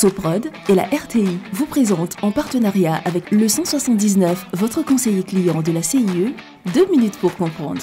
Soprod et la RTI vous présentent en partenariat avec le 179, votre conseiller client de la CIE, 2 minutes pour comprendre.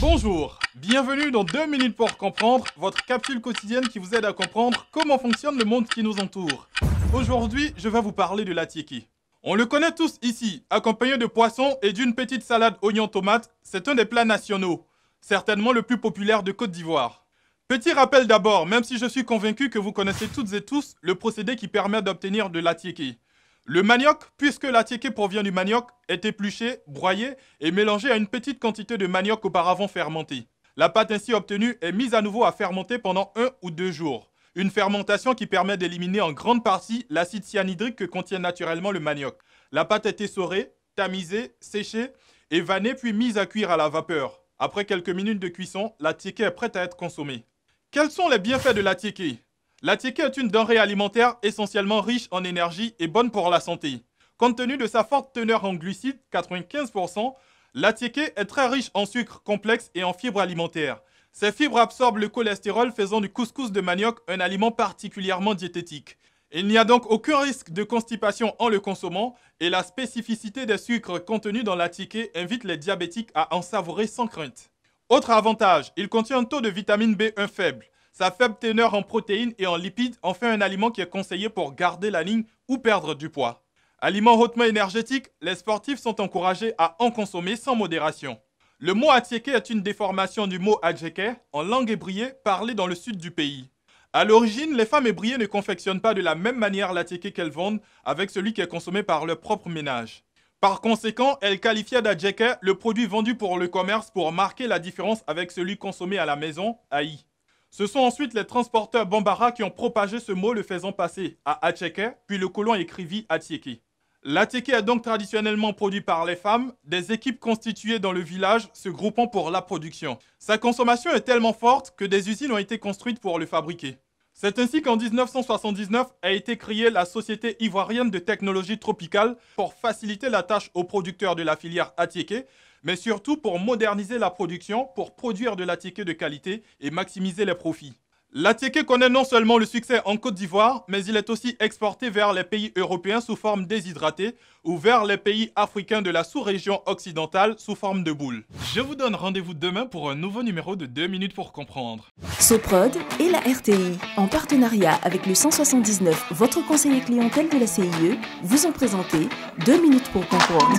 Bonjour, bienvenue dans 2 minutes pour comprendre, votre capsule quotidienne qui vous aide à comprendre comment fonctionne le monde qui nous entoure. Aujourd'hui, je vais vous parler de l'attiéké. On le connaît tous ici, accompagné de poissons et d'une petite salade oignon-tomate, c'est un des plats nationaux, certainement le plus populaire de Côte d'Ivoire. Petit rappel d'abord, même si je suis convaincu que vous connaissez toutes et tous le procédé qui permet d'obtenir de l'attiéké. Le manioc, puisque l'attiéké provient du manioc, est épluché, broyé et mélangé à une petite quantité de manioc auparavant fermenté. La pâte ainsi obtenue est mise à nouveau à fermenter pendant 1 ou 2 jours. Une fermentation qui permet d'éliminer en grande partie l'acide cyanhydrique que contient naturellement le manioc. La pâte est essorée, tamisée, séchée et vanée puis mise à cuire à la vapeur. Après quelques minutes de cuisson, l'attiéké est prête à être consommée. Quels sont les bienfaits de l'attiéké ? L'attiéké est une denrée alimentaire essentiellement riche en énergie et bonne pour la santé. Compte tenu de sa forte teneur en glucides, 95%, l'attiéké est très riche en sucre complexe et en fibres alimentaires. Ces fibres absorbent le cholestérol, faisant du couscous de manioc un aliment particulièrement diététique. Il n'y a donc aucun risque de constipation en le consommant et la spécificité des sucres contenus dans l'attiéké invite les diabétiques à en savourer sans crainte. Autre avantage, il contient un taux de vitamine B1 faible. Sa faible teneur en protéines et en lipides en fait un aliment qui est conseillé pour garder la ligne ou perdre du poids. Aliment hautement énergétique, les sportifs sont encouragés à en consommer sans modération. Le mot attiéké est une déformation du mot adjeke, en langue ébriée, parlée dans le sud du pays. À l'origine, les femmes ébriées ne confectionnent pas de la même manière l'attiéké qu'elles vendent avec celui qui est consommé par leur propre ménage. Par conséquent, elles qualifiaient d'adjeke le produit vendu pour le commerce pour marquer la différence avec celui consommé à la maison, aïe. Ce sont ensuite les transporteurs Bambara qui ont propagé ce mot le faisant passer à attiéké, puis le colon écrivit attiéké. L'attiéké est donc traditionnellement produit par les femmes, des équipes constituées dans le village se groupant pour la production. Sa consommation est tellement forte que des usines ont été construites pour le fabriquer. C'est ainsi qu'en 1979 a été créée la Société ivoirienne de technologie tropicale pour faciliter la tâche aux producteurs de la filière attiéké, mais surtout pour moderniser la production, pour produire de l'attiéké de qualité et maximiser les profits. L'attiéké connaît non seulement le succès en Côte d'Ivoire, mais il est aussi exporté vers les pays européens sous forme déshydratée ou vers les pays africains de la sous-région occidentale sous forme de boules. Je vous donne rendez-vous demain pour un nouveau numéro de 2 minutes pour comprendre. Soprod et la RTI, en partenariat avec le 179, votre conseiller clientèle de la CIE, vous ont présenté 2 minutes pour comprendre.